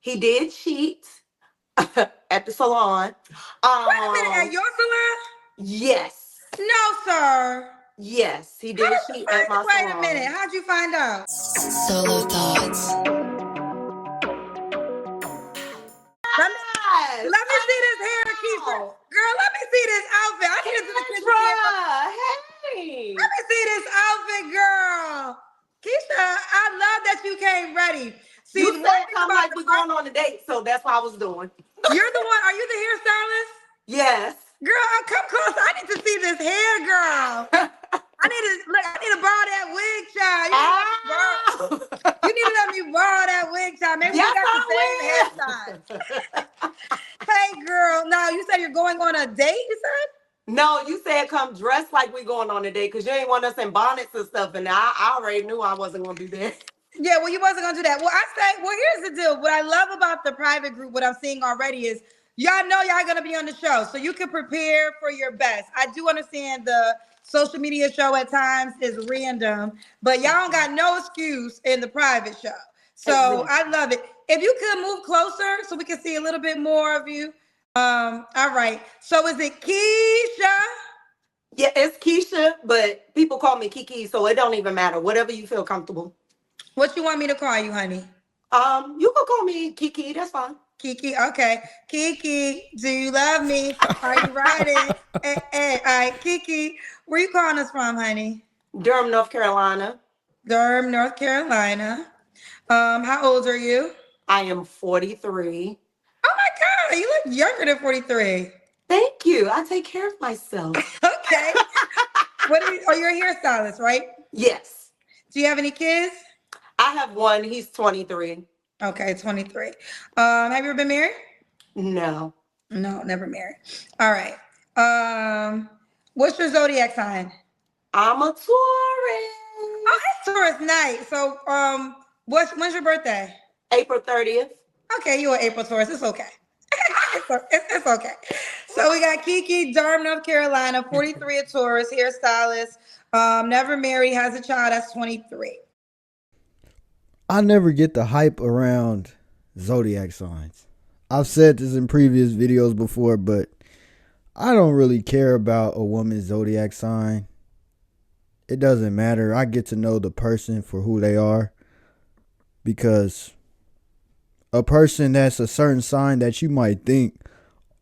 He did cheat at the salon. Wait a minute, at your salon? Yes. No, sir. Yes, he How did did you cheat at find? my Wait a minute. salon. How'd you find out? Solo thoughts. Let me Yes. let me see this hair, Keisha. Wow. Girl, let me see this outfit. I need to see the kitchen camera. Kendra, hey. Let me see this outfit, girl. Keisha, I love that you came ready. See, You one said thing come about like the we're going on a date, so that's what I was doing. you're the one. Are you the hairstylist? Yes. Girl, come close. I need to see this hair, girl. I need to look. I need to borrow that wig, child. Ow. You need to let me borrow that wig, child. Maybe we Yes, got the same I hairstyle. will. Hey, girl. Now you said you're going on a date. You said? No, you said come dressed like we going on a date because you ain't want us in bonnets and stuff, and I already knew I wasn't gonna do that. Yeah. Well, you wasn't gonna do that. Well, I say. Well, here's the deal. What I love about the private group, what I'm seeing already is y'all know y'all gonna be on the show, so you can prepare for your best. I do understand the social media show at times is random, but y'all don't got no excuse in the private show. So Exactly. I love it. If you could move closer so we can see a little bit more of you. All right. So is it Keisha? Yeah, it's Keisha, but people call me Kiki, so it don't even matter. Whatever you feel comfortable. What you want me to call you, honey? You can call me Kiki. That's fine. Kiki, okay. Kiki, do you love me? Are you riding? All right, Kiki, where you calling us from, honey? Durham, North Carolina. Durham, North Carolina. How old are you? I am 43. Oh my God, you look younger than 43. Thank you. I take care of myself. Okay. What are you? Oh, you're a hairstylist, right? Yes. Do you have any kids? I have one. He's 23. Okay, 23. Have you ever been married? No. No, never married. All right. What's your zodiac sign? I'm a Oh, Taurus. it's Taurus night. So, when's your birthday? April 30th. Okay, you're an April Taurus. It's okay. It's okay. So we got Kiki, Durham, North Carolina, 43, a Taurus, hairstylist, never married, has a child, that's 23. I never get the hype around zodiac signs. I've said this in previous videos before, but I don't really care about a woman's zodiac sign. It doesn't matter. I get to know the person for who they are, because a person that's a certain sign that you might think,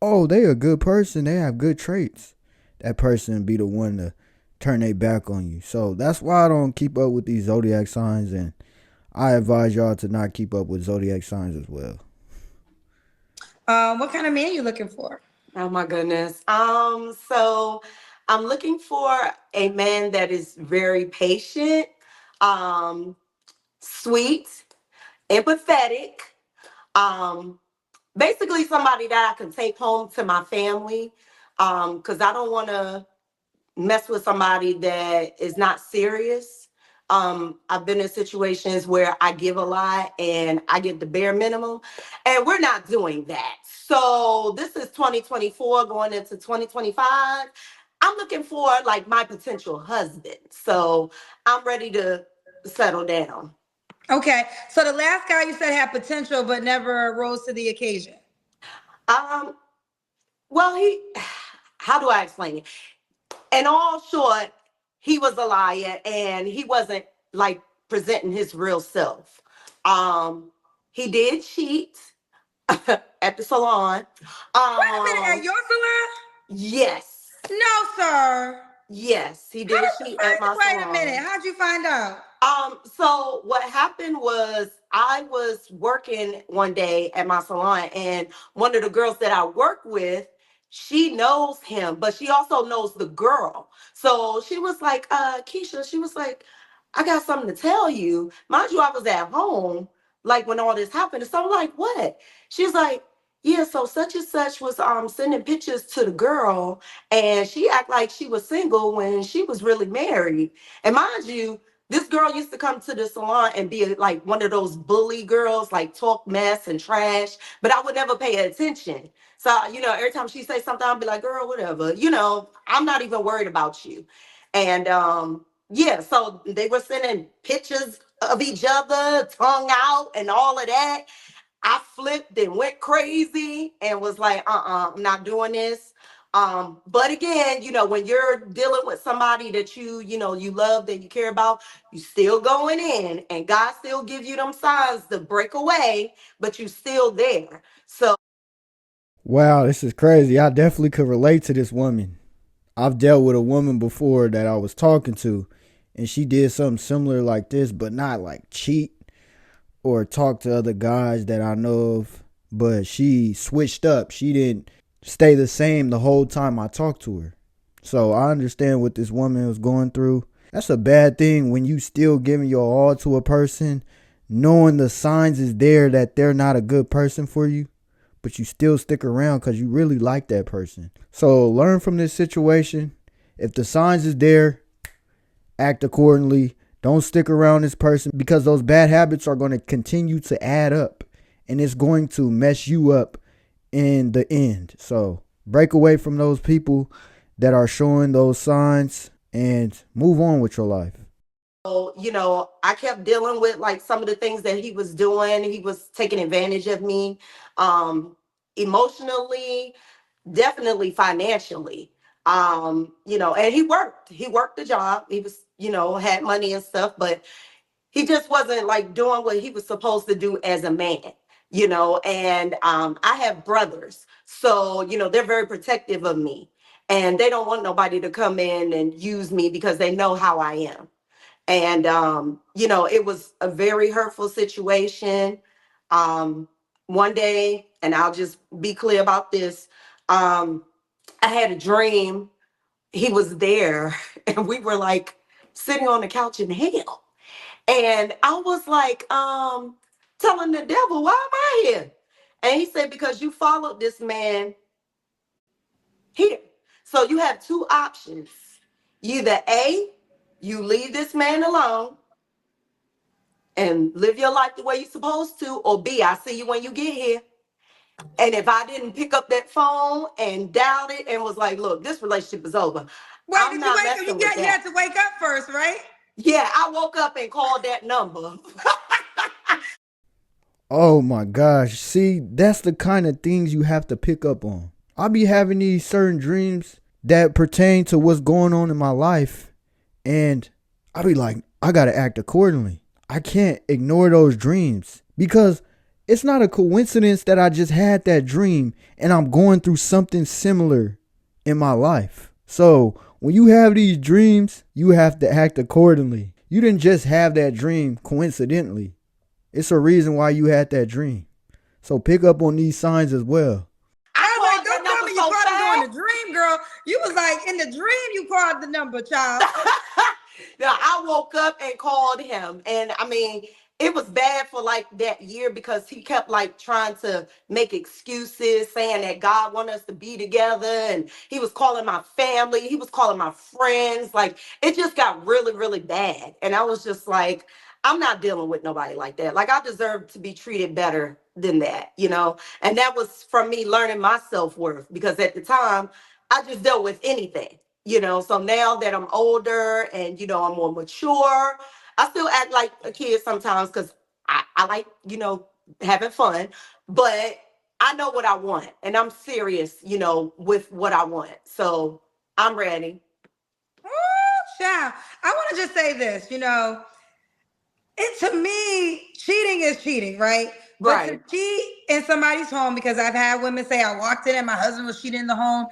oh, they a good person, they have good traits, that person be the one to turn their back on you. So that's why I don't keep up with these zodiac signs, and I advise y'all to not keep up with zodiac signs as well. What kind of man you looking for? Oh my goodness. So I'm looking for a man that is very patient, um, sweet, empathetic, um, basically somebody that I can take home to my family. Because I don't want to mess with somebody that is not serious. I've been in situations where I give a lot and I get the bare minimum, and we're not doing that. So this is 2024 going into 2025. I'm looking for like my potential husband. So I'm ready to settle down. Okay, so the last guy you said had potential but never rose to the occasion. Um, well, how do I explain it? In all short, he was a liar and he wasn't like presenting his real self. Um, he did cheat at the salon. Wait a minute, at Um, your salon? yes, No, sir. yes, he How did did you cheat at find? my Wait a minute, salon. how'd you find out? So what happened was I was working one day at my salon, and one of the girls that I work with, she knows him, but she also knows the girl. So she was like, Keisha, she was like, I got something to tell you. Mind you, I was at home, like when all this happened. So I'm like, what? She's like, yeah, so such and such was sending pictures to the girl, and she act like she was single when she was really married. And mind you, this girl used to come to the salon and be like one of those bully girls, like talk mess and trash, but I would never pay attention. So, every time she say something, I'll be like, girl, whatever. I'm not even worried about you. And yeah, so they were sending pictures of each other, tongue out and all of that. I flipped and went crazy and was like, I'm not doing this. But again, when you're dealing with somebody that you love, that you care about, you still going in, and God still give you them signs to break away, but you still there. So Wow, this is crazy. I definitely could relate to this woman. I've dealt with a woman before that I was talking to, and she did something similar like this, but not like cheat or talk to other guys that I know of. But she switched up. She didn't stay the same the whole time I talked to her. So I understand what this woman was going through. That's a bad thing when you still giving your all to a person, knowing the signs is there that they're not a good person for you, but you still stick around because you really like that person. So learn from this situation. If the signs is there, act accordingly. Don't stick around this person because those bad habits are going to continue to add up and it's going to mess you up in the end. So break away from those people that are showing those signs and move on with your life. I kept dealing with like some of the things that he was doing. He was taking advantage of me, emotionally, definitely financially. And he worked the job. He was, had money and stuff, but he just wasn't like doing what he was supposed to do as a man. And I have brothers, so they're very protective of me, and they don't want nobody to come in and use me because they know how I am. And it was a very hurtful situation. um One day, and I'll just be clear about this, I had a dream he was there and we were like sitting on the couch in hell, and I was like, telling the devil, why am I here? And he said, because you followed this man here. So you have two options. Either A, you leave this man alone and live your life the way you're supposed to, or B, I see you when you get here. And if I didn't pick up that phone and dialed it and was like, look, this relationship is over, Wait, I'm did you not wake up? messing with You had that. to wake up first, right? Yeah, I woke up and called that number. Oh my gosh. See, that's the kind of things you have to pick up on. I'll be having these certain dreams that pertain to what's going on in my life. And I'll be like, I got to act accordingly. I can't ignore those dreams because it's not a coincidence that I just had that dream and I'm going through something similar in my life. So when you have these dreams, you have to act accordingly. You didn't just have that dream coincidentally. It's a reason why you had that dream. So pick up on these signs as well. I I was like, called that don't tell number me you so called it during fast. the dream, girl. You was like, in the dream, you called the number, child. Yeah, I woke up and called him. And I mean, it was bad for like that year because he kept like trying to make excuses, saying that God wanted us to be together. And he was calling my family, he was calling my friends. Like, it just got really, really bad. And I was just like, I'm not dealing with nobody like that. Like, I deserve to be treated better than that. And that was from me learning my self worth because at the time, I just dealt with anything. So now that I'm older and I'm more mature, I still act like a kid sometimes because I like having fun, but I know what I want and I'm serious with what I want. So I'm ready. Ooh, child. I want to just say this, it to me, cheating is cheating, right? But to Right. cheat in somebody's home, because I've had women say I walked in and my husband was cheating in the home,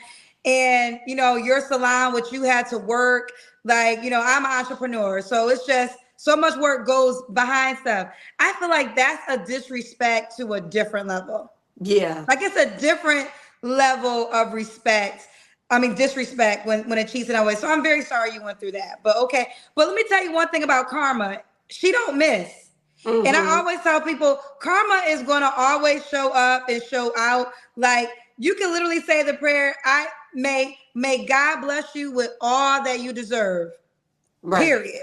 and your salon, which you had to work, like I'm an entrepreneur, so it's just so much work goes behind stuff. I feel like that's a disrespect to a different level. Yeah. Like it's a different level of respect. I mean, disrespect when it cheats in that way. So I'm very sorry you went through that. But okay. But let me tell you one thing about karma. She don't miss. And I Mm-hmm. always tell people, karma is gonna always show up and show out. Like you can literally say the prayer, I may God bless you with all that you deserve. Right. Period.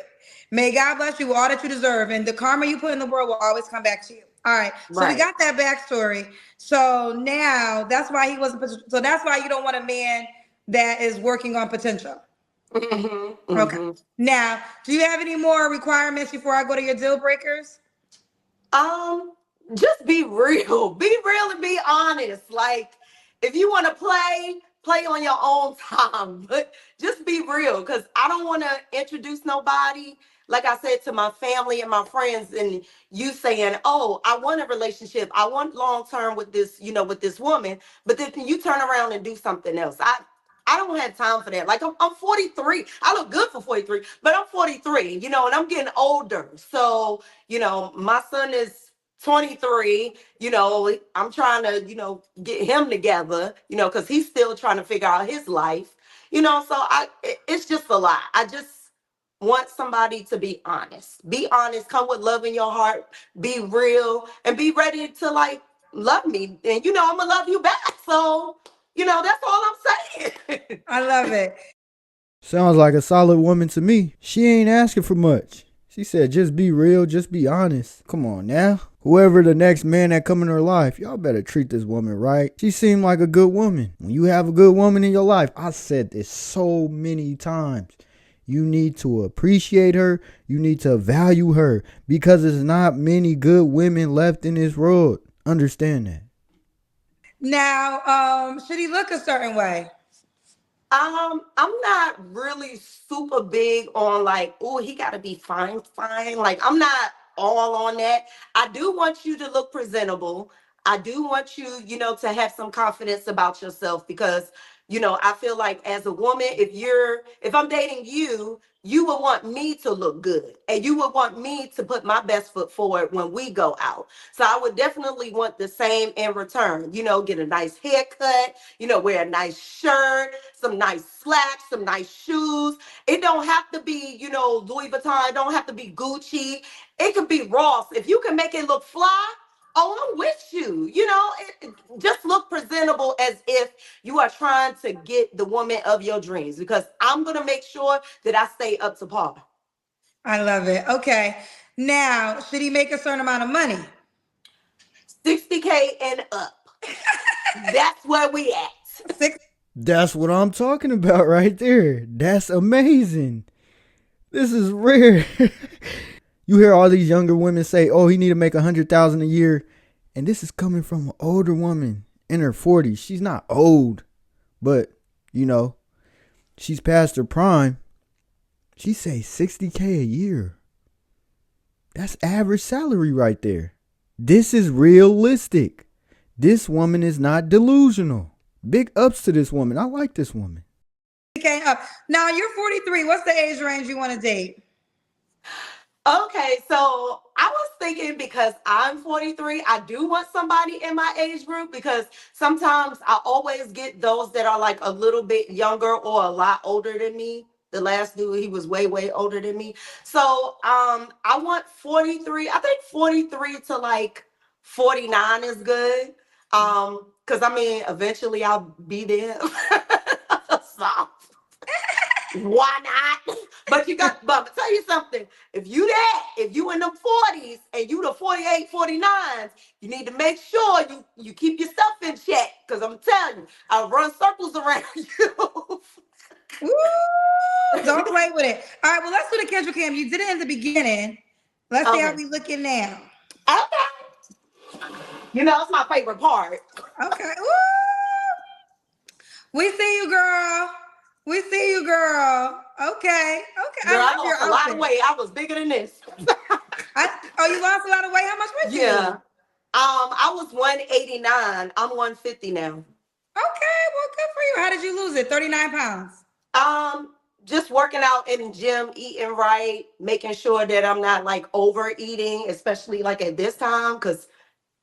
May God bless you with all that you deserve. And the karma you put in the world will always come back to you. All right. So we Right. got that backstory. So now that's why he wasn't. So that's why you don't want a man that is working on potential. Mm-hmm. Okay. Mm-hmm. Now, do you have any more requirements before I go to your deal breakers? Um, just be real. Be real and be honest. Like, if you want to play, play on your own time, but just be real because I don't want to introduce nobody. Like I said to my family and my friends, and you saying, "Oh, I want a relationship. I want long term with this, with this woman." But then you turn around and do something else. I don't have time for that. Like I'm 43. I look good for 43, but I'm 43, and I'm getting older. So, my son is 23. I'm trying to, get him together, because he's still trying to figure out his life. So it's just a lot. I just want somebody to be honest. Be honest, come with love in your heart, be real, and be ready to like love me. And I'm gonna love you back. So, that's all I'm saying. I love it. Sounds like a solid woman to me. She ain't asking for much. She said, just be real, just be honest. Come on now. Whoever the next man that come in her life, y'all better treat this woman right. She seemed like a good woman. When you have a good woman in your life, I said this so many times. You need to appreciate her. You need to value her because there's not many good women left in this world. Understand that. Now, should he look a certain way? I'm not really super big on like, oh, he gotta be fine, fine. Like, I'm not all on that. I do want you to look presentable. I do want you, to have some confidence about yourself because, I feel like as a woman, if I'm dating you, you would want me to look good and you would want me to put my best foot forward when we go out. So I would definitely want the same in return, get a nice haircut, wear a nice shirt, some nice slacks, some nice shoes. It don't have to be, Louis Vuitton. It don't have to be Gucci. It could be Ross. If you can make it look fly, oh, I'm with you. Just look presentable as if you are trying to get the woman of your dreams because I'm going to make sure that I stay up to par. I love it. Okay. Now, should he make a certain amount of money? 60K and up. That's where we at. Six. That's what I'm talking about right there. That's amazing. This is rare. You hear all these younger women say, "Oh, he need to make 100,000 a year," and this is coming from an older woman in her 40s. She's not old, but she's past her prime. She say 60K a year. That's average salary right there. This is realistic. This woman is not delusional. Big ups to this woman. I like this woman. Okay, up. Now you're 43. What's the age range you want to date? Okay, so I was thinking because I'm 43, I do want somebody in my age group because sometimes I always get those that are like a little bit younger or a lot older than me. The last dude, he was way, way older than me. So I want 43. I think 43 to like 49 is good. Because I mean, eventually I'll be there. So why not? But I'm tell you something. If you in the 40s and you the 48, 49s, you need to make sure you keep yourself in check. Because I'm telling you, I'll run circles around you. Woo! Don't play with it. All right, well, let's do the Kendrick Cam. You did it in the beginning. Let's see how Okay. we looking now. Okay. It's my favorite part. Okay. Woo! We see you, girl. We see you, girl. Okay. Okay. Girl, I I love your lost a lot of outfit. weight. I was bigger than this. Oh, you lost a lot of weight. How much weight you Yeah. lose? I was 189. I'm 150 now. Okay, well, good for you. How did you lose it? 39 pounds. Um, just working out in the gym, eating right, making sure that I'm not like overeating, especially like at this time, because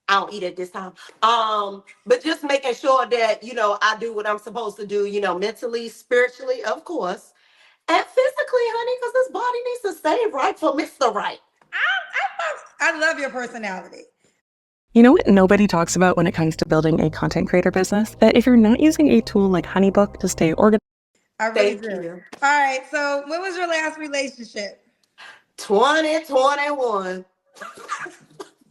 I don't eat at this time. But just making sure that, I do what I'm supposed to do, mentally, spiritually, of course, and physically, honey, because this body needs to stay right for Mr. Right. I love your personality. You know what nobody talks about when it comes to building a content creator business? That if you're not using a tool like HoneyBook to stay organized, I really Thank do. you. All right, so when was your last relationship? 2021.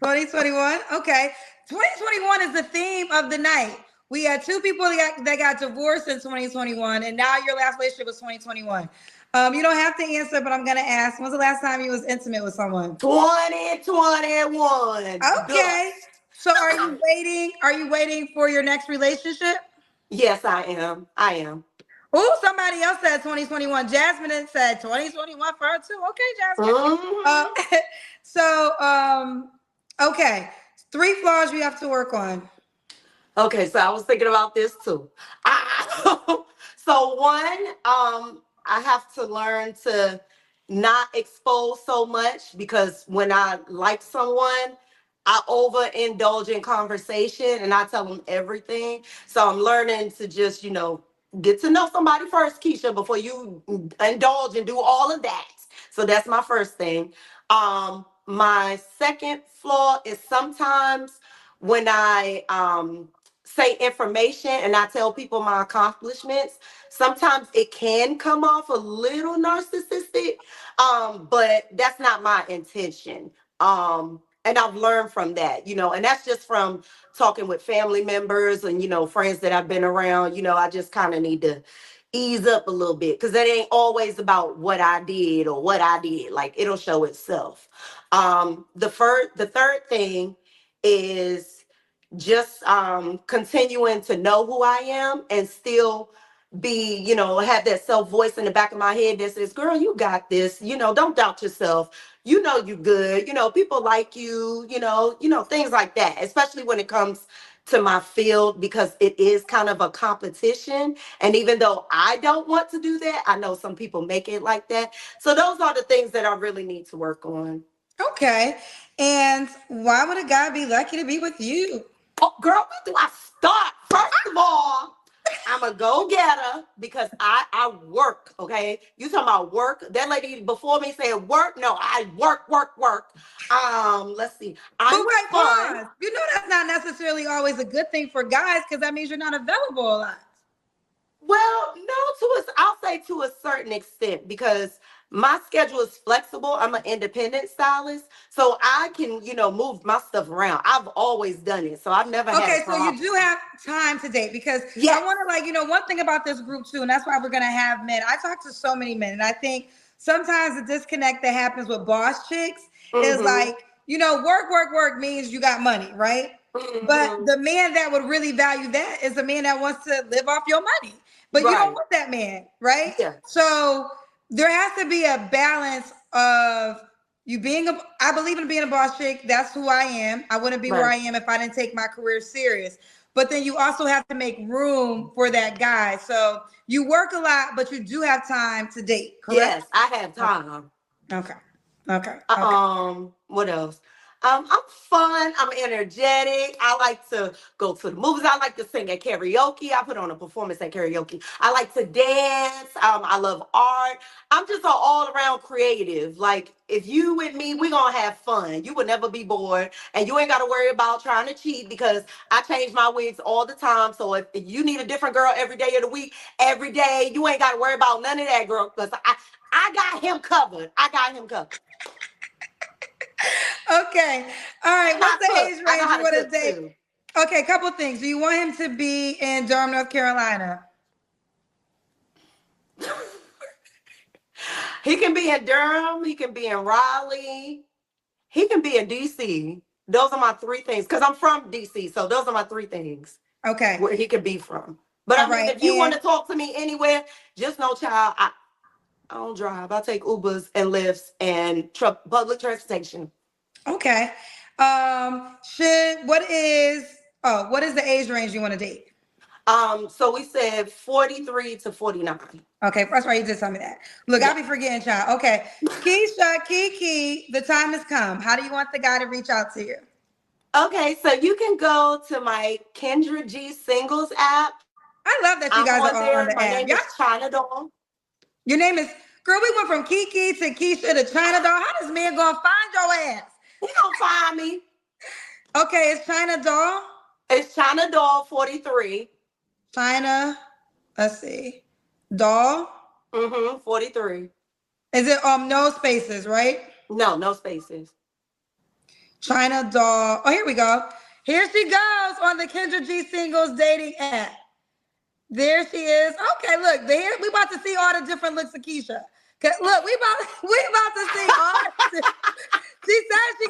2021? Okay. 2021 is the theme of the night. We had two people that got divorced in 2021, and now your last relationship was 2021. You don't have to answer, but I'm gonna ask. When's the last time you was intimate with someone? 2021. Okay. Dust. So are you waiting? Are you waiting for your next relationship? Yes, I am. I am. Oh, somebody else said 2021. Jasmine had said 2021 for her too. Okay, Jasmine. Uh, Hmm. okay. 3 flaws you have to work on. Okay, so I was thinking about this too. So one, I have to learn to not expose so much because when I like someone, I overindulge in conversation and I tell them everything. So I'm learning to just, get to know somebody first, Keisha, before you indulge and do all of that. So that's my first thing. My second flaw is sometimes when I say information and I tell people my accomplishments, sometimes it can come off a little narcissistic, but that's not my intention. And I've learned from that, and that's just from talking with family members and, friends that I've been around. I just kind of need to ease up a little bit because it ain't always about what I did or what I did. Like it'll show itself. The third thing is just continuing to know who I am and still be, have that self voice in the back of my head that says, girl, you got this, don't doubt yourself. You good, people like you, things like that, especially when it comes to my field because it is kind of a competition. And even though I don't want to do that, I know some people make it like that. So those are the things that I really need to work on. Okay. And why would a guy be lucky to be with you? Oh, girl, where do I start? First of all, I'm a go-getter because I work, okay? You talking about work? That lady before me said work. No, I work, work, work. Let's see. But I'm wait, fun. pause. You know that's not necessarily always a good thing for guys because that means you're not available a lot. Well, no, I'll say to a certain extent because my schedule is flexible. I'm an independent stylist, so I can, move my stuff around. I've always done it, so I've never had a Okay, so you do problem. have time to date because I Yes. want to one thing about this group too, and that's why we're gonna have men. I talk to so many men, and I think sometimes the disconnect that happens with boss chicks is Mm-hmm. work, work, work means you got money, right? But Mm-hmm. the man that would really value that is the man that wants to live off your money. But you don't Right. want that man, right? Yeah. So there has to be a balance of you being I believe in being a boss chick. That's who I am. I wouldn't be where Right. I am if I didn't take my career serious. But then you also have to make room for that guy. So you work a lot, but you do have time to date, correct? Yes, I have time. Okay. Okay. Okay. What else? I'm fun. I'm energetic. I like to go to the movies. I like to sing at karaoke. I put on a performance at karaoke. I like to dance. I love art. I'm just an all around creative. Like if you with me, we gonna have fun. You will never be bored, and you ain't got to worry about trying to cheat because I change my wigs all the time. So if you need a different girl every day of the week, every day, you ain't got to worry about none of that, girl. Because I got him covered. I got him covered. Okay. All right. And I What's the cook. age I know range how you to want to cook date? too. Okay, couple things. Do you want him to be in Durham, North Carolina? He can be in Durham. He can be in Raleigh. He can be in DC. Those are my three things. Because I'm from DC. So those are my three things Okay. where he could be from. But All I mean, right. if you want And to talk to me anywhere, just know, child, I don't drive. I take Ubers and Lyfts and public transportation. okay. What is the age range you want to date? So we said 43 to 49. Okay, that's right. You did tell me that. Look, I'll Yeah. be forgetting, child. Okay. Keisha, Kiki, the time has come. How do you want the guy to reach out to you? Okay, so you can go to my Kendra G Singles app. I love that you I'm guys are on all on there. the My app. name Yeah. is China Dawn. Your name is girl. We went from Kiki to Keisha to China Doll. How does man gonna find your ass? You don't find me. Okay, it's China Doll. It's China Doll 43. China. Let's see. Doll. 43. Is it no spaces, right? No, no spaces. China Doll. Oh, here we go. Here she goes on the Kendra G Singles dating app. There she is. Okay, look, there we about to see all the different looks of Keisha. Look, we about to see all. She said she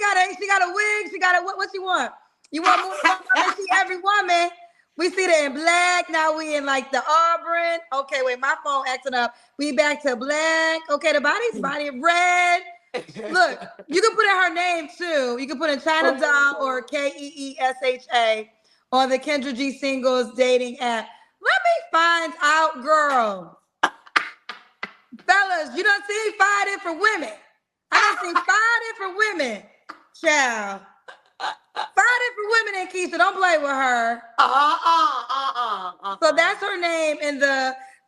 got a wig. She got a what you want? You want more? She every woman. We see that in black. Now we in like the auburn. Okay, wait, my phone acting up. We back to black. Okay, the body red. Look, you can put in her name too. You can put in China Doll or Keesha on the Kendra G Singles dating app. Let me find out, girl. Fellas, you don't see 5 different women. I done see 5 different women. Child. 5 different women in Keisha. Don't play with her. So that's her name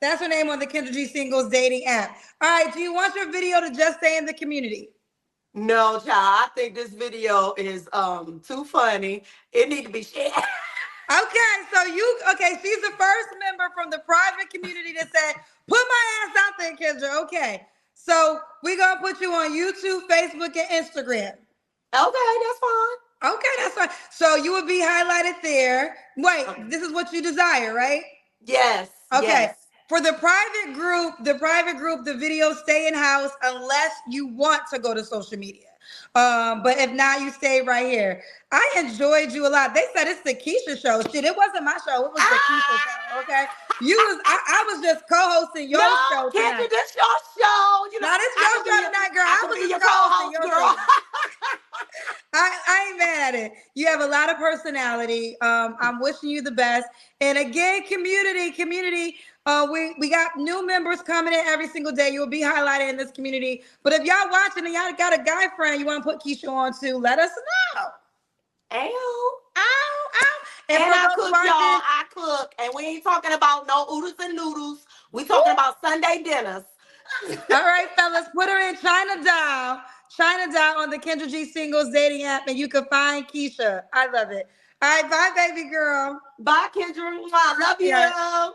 that's her name on the Kendra G Singles dating app. All right, do you want your video to just stay in the community? No, child. I think this video is too funny. It need to be shared. Okay, she's the first member from the private community that said, put my ass out there, Kendra. Okay. So we're gonna put you on YouTube, Facebook, and Instagram. Okay, that's fine. Okay, that's fine. So you will be highlighted there. Wait, this is what you desire, right? Yes. Okay. Yes. For the private group, the videos stay in house unless you want to go to social media. But if not, you stay right here. I enjoyed you a lot. They said it's the Keisha show. Shit, it wasn't my show. It was the Keisha show. Okay, I was just co-hosting your show tonight. Kendra, this your show. You know, now this your show tonight, girl. I was just co-hosting your show. I ain't mad at it. You have a lot of personality. I'm wishing you the best. And again, community. We got new members coming in every single day. You'll be highlighted in this community. But if y'all watching and y'all got a guy friend you want to put Keisha on to, let us know. Ow. And I cook, y'all. I cook. And we ain't talking about no oodles and noodles. We talking about Sunday dinners. All right, fellas, put her in China Doll on the Kendra G Singles dating app, and you can find Keisha. I love it. All right, bye, baby girl. Bye, Kendra. I love you.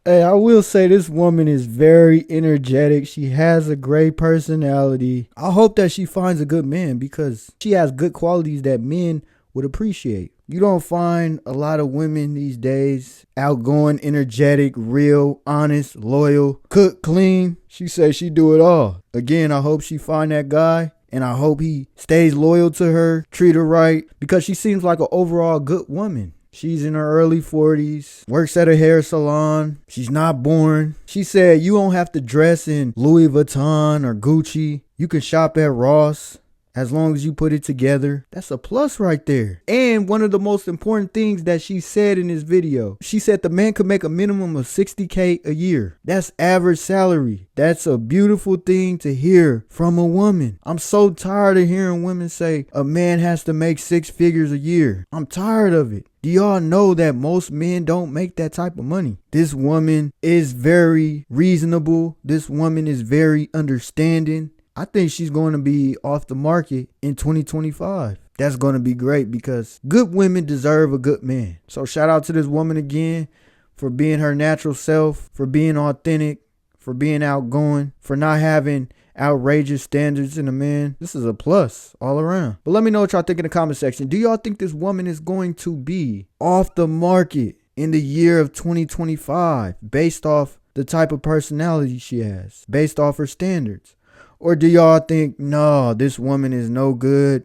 Hey, I will say this woman is very energetic. She has a great personality. I hope that she finds a good man because she has good qualities that men would appreciate. You don't find a lot of women these days outgoing, energetic, real, honest, loyal, cook, clean. She says she do it all. Again, I hope she find that guy and I hope he stays loyal to her, treat her right because she seems like an overall good woman. She's in her early 40s, works at a hair salon. She's not boring. She said you don't have to dress in Louis Vuitton or Gucci. You can shop at Ross as long as you put it together. That's a plus right there. And one of the most important things that she said in this video, she said the man could make a minimum of $60K a year. That's average salary. That's a beautiful thing to hear from a woman. I'm so tired of hearing women say a man has to make 6 figures a year. I'm tired of it. Do y'all know that most men don't make that type of money? This woman is very reasonable. This woman is very understanding. I think she's going to be off the market in 2025. That's going to be great because good women deserve a good man. So shout out to this woman again for being her natural self, for being authentic, for being outgoing, for not having outrageous standards in a man. This is a plus all around. But let me know what y'all think in the comment section. Do y'all think this woman is going to be off the market in the year of 2025 based off the type of personality she has, based off her standards? Or do y'all think, no, this woman is no good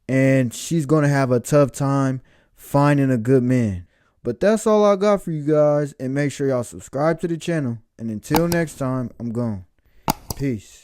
and she's going to have a tough time finding a good man? But that's all I got for you guys. And make sure y'all subscribe to the channel. And until next time, I'm gone. Peace.